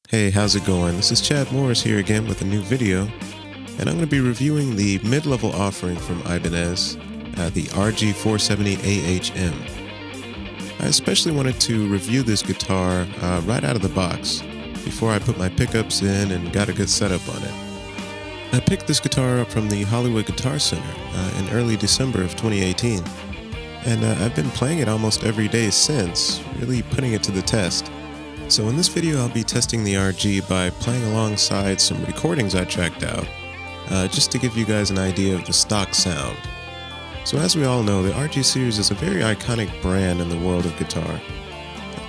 Hey, how's it going? This is Chad Morris here again with a new video, and I'm going to be reviewing the mid-level offering from Ibanez, the RG470AHM. I especially wanted to review this guitar right out of the box before I put my pickups in and got a good setup on it. I picked this guitar up from the Hollywood Guitar Center in early December of 2018, and I've been playing it almost every day since, really putting it to the test. So in this video I'll be testing the RG by playing alongside some recordings I tracked out, just to give you guys an idea of the stock sound. So as we all know, the RG series is a very iconic brand in the world of guitar.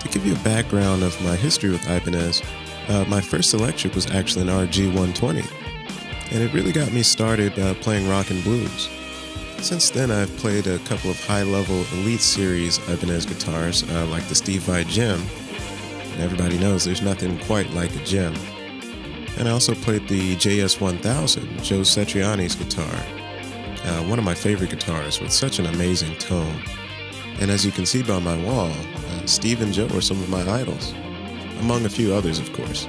To give you a background of my history with Ibanez, my first electric was actually an RG120, and it really got me started playing rock and blues. Since then I've played a couple of high-level Elite Series Ibanez guitars like the Steve Vai Gem. Everybody knows there's nothing quite like a gem. And I also played the JS1000, Joe Satriani's guitar. One of my favorite guitars with such an amazing tone. And as you can see by my wall, Steve and Joe are some of my idols, among a few others, of course.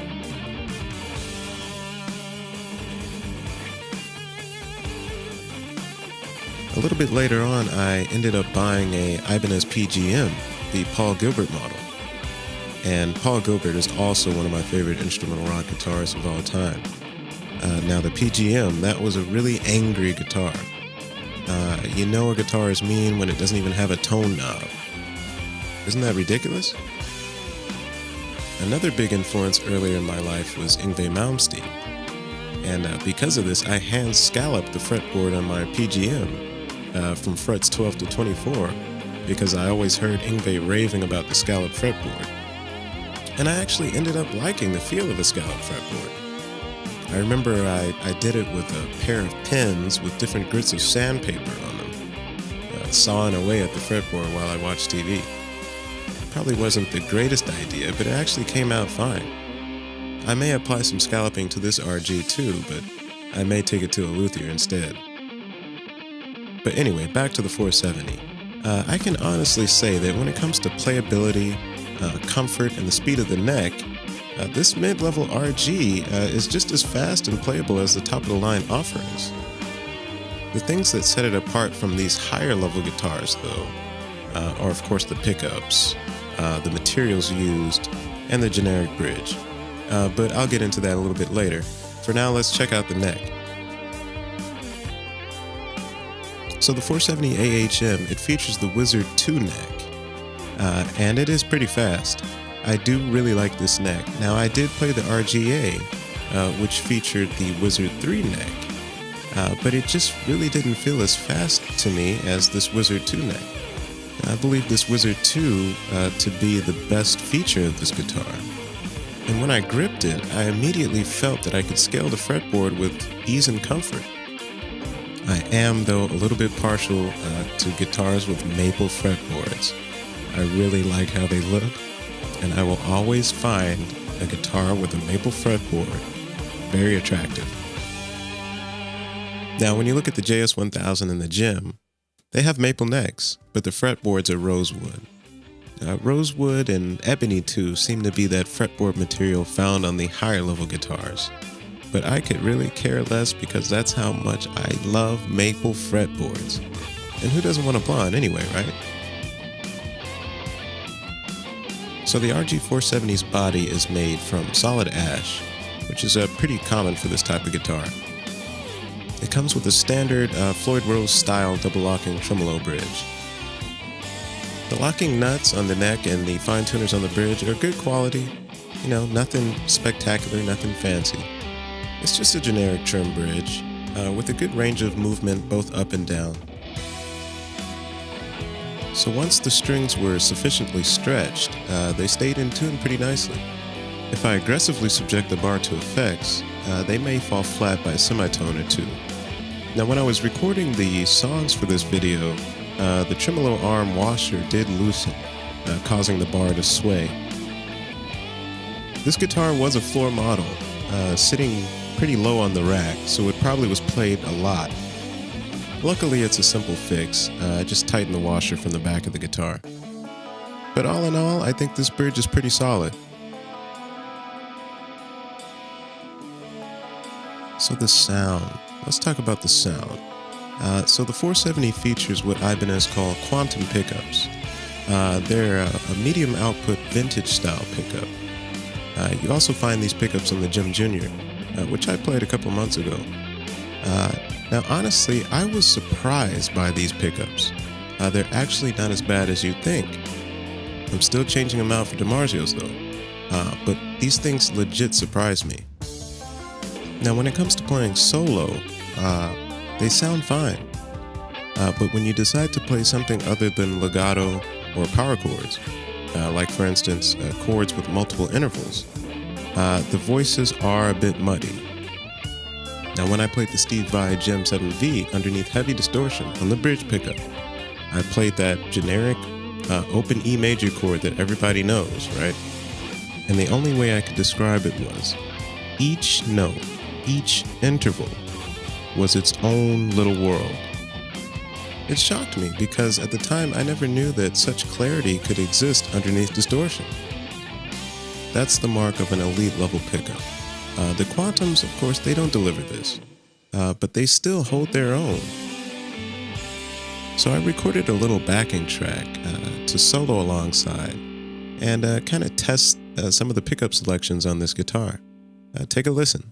A little bit later on, I ended up buying a Ibanez PGM, the Paul Gilbert model. And Paul Gilbert is also one of my favorite instrumental rock guitarists of all time. Now the PGM, that was a really angry guitar. You know a guitar is mean when it doesn't even have a tone knob. Isn't that ridiculous? Another big influence earlier in my life was Yngwie Malmsteen. And because of this, I hand scalloped the fretboard on my PGM from frets 12 to 24 because I always heard Yngwie raving about the scalloped fretboard. And I actually ended up liking the feel of a scalloped fretboard. I remember I did it with a pair of pins with different grits of sandpaper on them, sawing away at the fretboard while I watched TV. Probably wasn't the greatest idea, but it actually came out fine. I may apply some scalloping to this RG too, but I may take it to a luthier instead. But anyway, back to the 470. I can honestly say that when it comes to playability, comfort, and the speed of the neck, this mid-level RG is just as fast and playable as the top-of-the-line offerings. The things that set it apart from these higher-level guitars, though, are of course the pickups, the materials used, and the generic bridge. But I'll get into that a little bit later. For now, let's check out the neck. So the 470AHM, it features the Wizard 2 neck. And it is pretty fast. I do really like this neck. Now I did play the RGA, which featured the Wizard 3 neck, but it just really didn't feel as fast to me as this Wizard 2 neck. I believe this Wizard 2 to be the best feature of this guitar. And when I gripped it, I immediately felt that I could scale the fretboard with ease and comfort. I am, though, a little bit partial to guitars with maple fretboards. I really like how they look, and I will always find a guitar with a maple fretboard very attractive. Now, when you look at the JS1000 and the Gem, they have maple necks, but the fretboards are rosewood. Rosewood and ebony too seem to be that fretboard material found on the higher level guitars. But I could really care less because that's how much I love maple fretboards. And who doesn't want a blonde anyway, right? So the RG470's body is made from solid ash, which is pretty common for this type of guitar. It comes with a standard Floyd Rose style double locking tremolo bridge. The locking nuts on the neck and the fine tuners on the bridge are good quality. You know, nothing spectacular, nothing fancy. It's just a generic trim bridge with a good range of movement both up and down. So once the strings were sufficiently stretched, they stayed in tune pretty nicely. If I aggressively subject the bar to effects, they may fall flat by a semitone or two. Now when I was recording the songs for this video, the tremolo arm washer did loosen, causing the bar to sway. This guitar was a floor model, sitting pretty low on the rack, so it probably was played a lot. Luckily it's a simple fix, I just tightened the washer from the back of the guitar. But all in all, I think this bridge is pretty solid. So the sound, let's talk about the sound. So the 470 features what Ibanez call quantum pickups. They're a medium output vintage style pickup. You also find these pickups on the Jim Jr., which I played a couple months ago. Now honestly, I was surprised by these pickups. They're actually not as bad as you'd think. I'm still changing them out for DiMarzio's though, but these things legit surprised me. Now when it comes to playing solo, they sound fine. But when you decide to play something other than legato or power chords, like for instance chords with multiple intervals, the voices are a bit muddy. Now when I played the Steve Vai Gem 7V underneath heavy distortion on the bridge pickup, I played that generic open E major chord that everybody knows, right? And the only way I could describe it was each note, each interval was its own little world. It shocked me because at the time I never knew that such clarity could exist underneath distortion. That's the mark of an elite level pickup. The Quantums, of course, they don't deliver this, but they still hold their own. So I recorded a little backing track to solo alongside and kind of test some of the pickup selections on this guitar. Take a listen.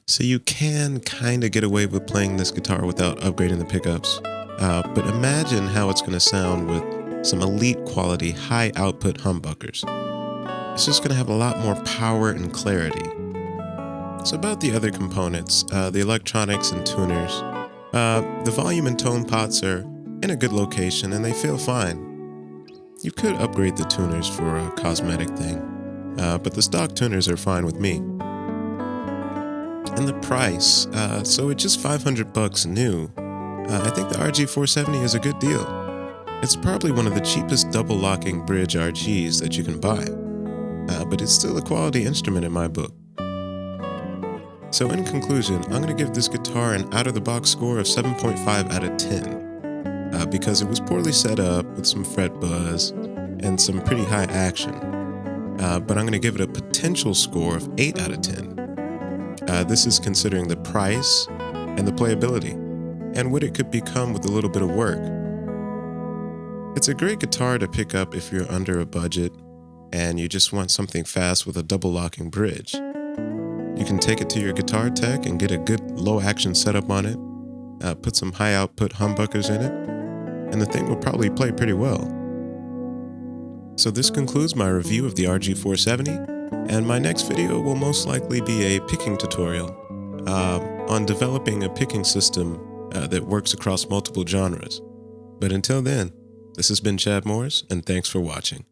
So you can kind of get away with playing this guitar without upgrading the pickups, but imagine how it's going to sound with some elite quality, high output humbuckers. It's just going to have a lot more power and clarity. So about the other components, the electronics and tuners, the volume and tone pots are in a good location and they feel fine. You could upgrade the tuners for a cosmetic thing, but the stock tuners are fine with me. And the price, so at just $500 new, I think the RG470 is a good deal. It's probably one of the cheapest double locking bridge RGs that you can buy, but it's still a quality instrument in my book. So in conclusion, I'm going to give this guitar an out-of-the-box score of 7.5 out of 10. because it was poorly set up with some fret buzz and some pretty high action. But I'm going to give it a potential score of 8 out of 10. This is considering the price and the playability, and what it could become with a little bit of work. It's a great guitar to pick up if you're under a budget and you just want something fast with a double locking bridge. You can take it to your guitar tech and get a good low action setup on it, put some high output humbuckers in it, and the thing will probably play pretty well. So this concludes my review of the RG470, and my next video will most likely be a picking tutorial on developing a picking system that works across multiple genres. But until then, this has been Chad Morris, and thanks for watching.